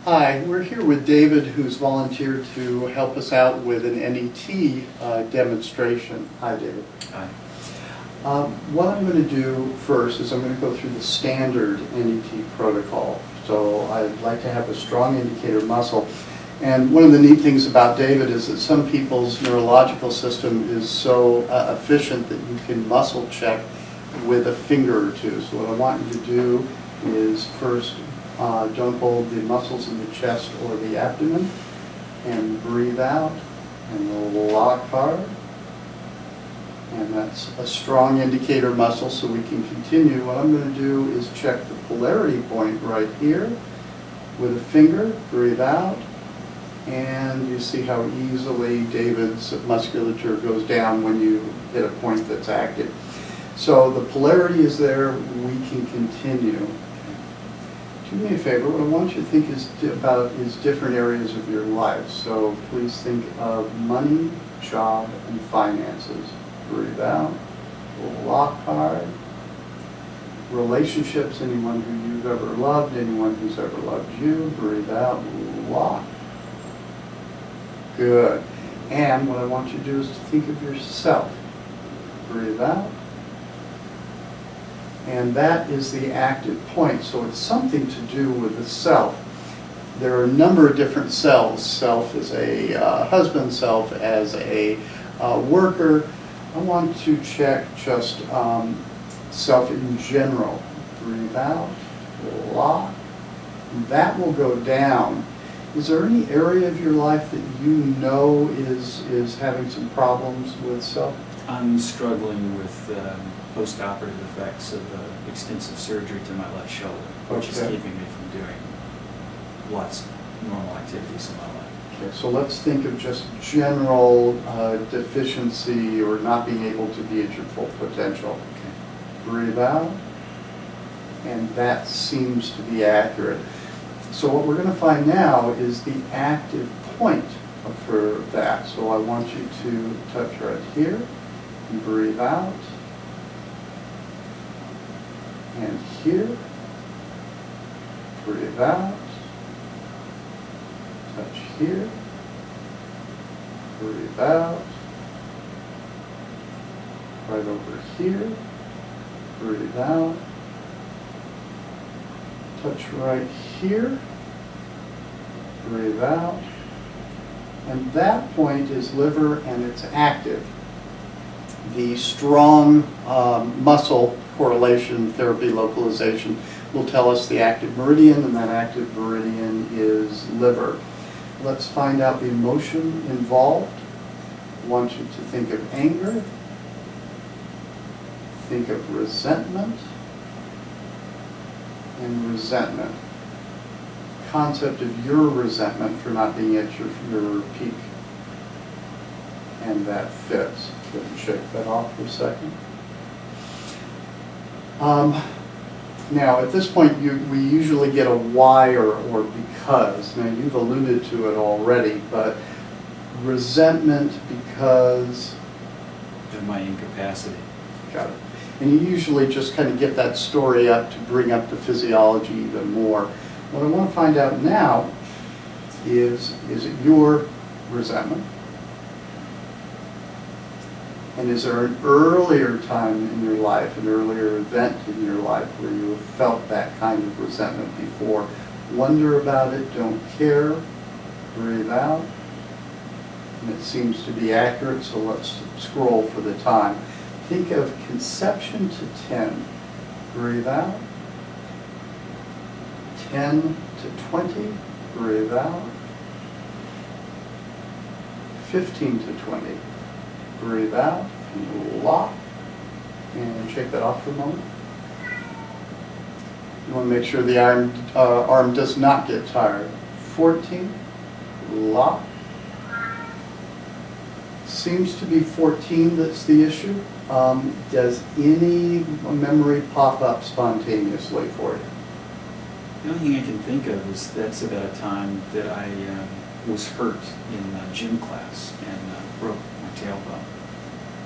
Hi, we're here with David, who's volunteered to help us out with an NET demonstration. Hi, David. Hi. What I'm going to do first is I'm going to go through the standard NET protocol. So I'd like to have a strong indicator muscle. And one of the neat things about David is that some people's neurological system is so efficient that you can muscle check with a finger or two. So what I want you to do is first don't hold the muscles in the chest or the abdomen, and breathe out and lock hard. And that's a strong indicator muscle, so we can continue. What I'm going to do is check the polarity point right here with a finger. Breathe out, and you see how easily David's musculature goes down when you hit a point that's active. So the polarity is there. We can continue. Do me a favor. What I want you to think about is different areas of your life. So please think of money, job, and finances. Breathe out. Lock hard. Relationships, anyone who you've ever loved, anyone who's ever loved you. Breathe out. Lock. Good. And what I want you to do is to think of yourself. Breathe out. And that is the active point, so it's something to do with the self. There are a number of different selves. Self as a husband, self as a worker. I want to check just self in general. Breathe out, lock. That will go down. Is there any area of your life that you know is having some problems with self? I'm struggling with post-operative effects of extensive surgery to my left shoulder, which is keeping me from doing lots of normal activities in my life. Okay, so let's think of just general deficiency or not being able to be at your full potential. Okay. Breathe out, and that seems to be accurate. So what we're going to find now is the active point for that. So I want you to touch right here, and breathe out, and here, breathe out, touch here, breathe out, right over here, breathe out, touch right here, breathe out, and that point is liver and it's active. The strong muscle correlation therapy localization will tell us the active meridian, and that active meridian is liver. Let's find out the emotion involved. I want you to think of anger, think of resentment, and resentment. Concept of your resentment for not being at your peak. And that fits. Go ahead and shake that off for a second. Now, at this point, we usually get a why or because. Now, you've alluded to it already, but resentment because of my incapacity. Got it. And you usually just kind of get that story up to bring up the physiology even more. What I want to find out now is it your resentment? And is there an earlier time in your life, an earlier event in your life where you have felt that kind of resentment before? Wonder about it, don't care, breathe out. And it seems to be accurate, so let's scroll for the time. Think of conception to 10. Breathe out. 10 to 20. Breathe out. 15 to 20. Breathe out. Lock. And shake that off for a moment. You want to make sure the arm does not get tired. 14. Lock. Seems to be 14 that's the issue. Does any memory pop up spontaneously for you? The only thing I can think of is that's about a time that I was hurt in gym class and broke my tailbone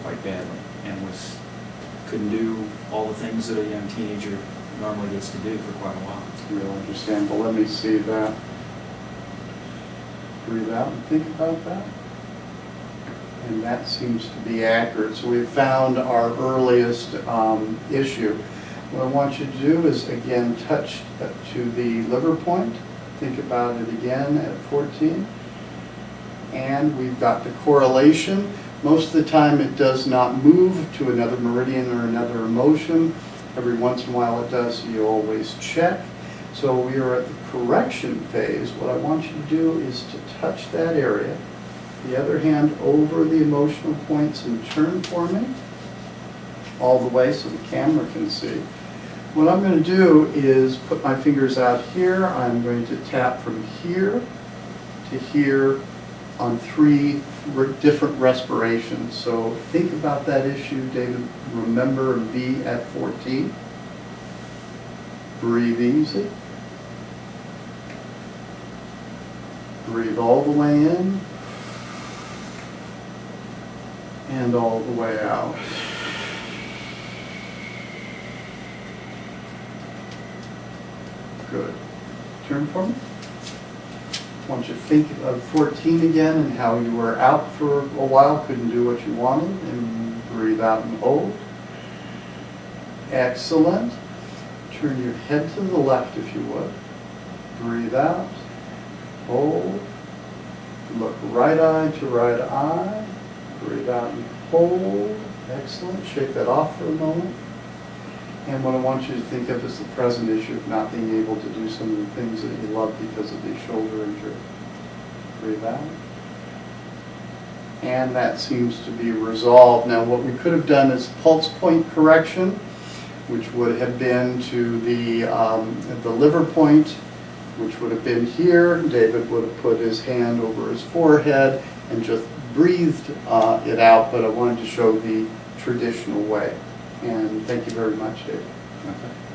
quite badly and couldn't do all the things that a young teenager normally gets to do for quite a while. Real understandable. Let me see that. Breathe out and think about that. And that seems to be accurate. So we've found our earliest issue. What I want you to do is, again, touch to the liver point. Think about it again at 14. And we've got the correlation. Most of the time it does not move to another meridian or another emotion. Every once in a while it does, so you always check. So we are at the correction phase. What I want you to do is to touch that area, the other hand over the emotional points and turn for me, all the way so the camera can see. What I'm going to do is put my fingers out here. I'm going to tap from here to here on 3 different respirations. So think about that issue, David. Remember and be at 14. Breathe easy. Breathe all the way in and all the way out. Good. Turn for me. I want you to think of 14 again and how you were out for a while, couldn't do what you wanted, and breathe out and hold. Excellent. Turn your head to the left if you would. Breathe out. Hold. Look right eye to right eye. Breathe out and hold. Excellent. Shake that off for a moment. And what I want you to think of is the present issue of not being able to do some of the things that you love because of the shoulder injury. Breathe out. And that seems to be resolved. Now what we could have done is pulse point correction, which would have been to the liver point, which would have been here. David would have put his hand over his forehead and just breathed it out, but I wanted to show the traditional way. And thank you very much, David. Okay.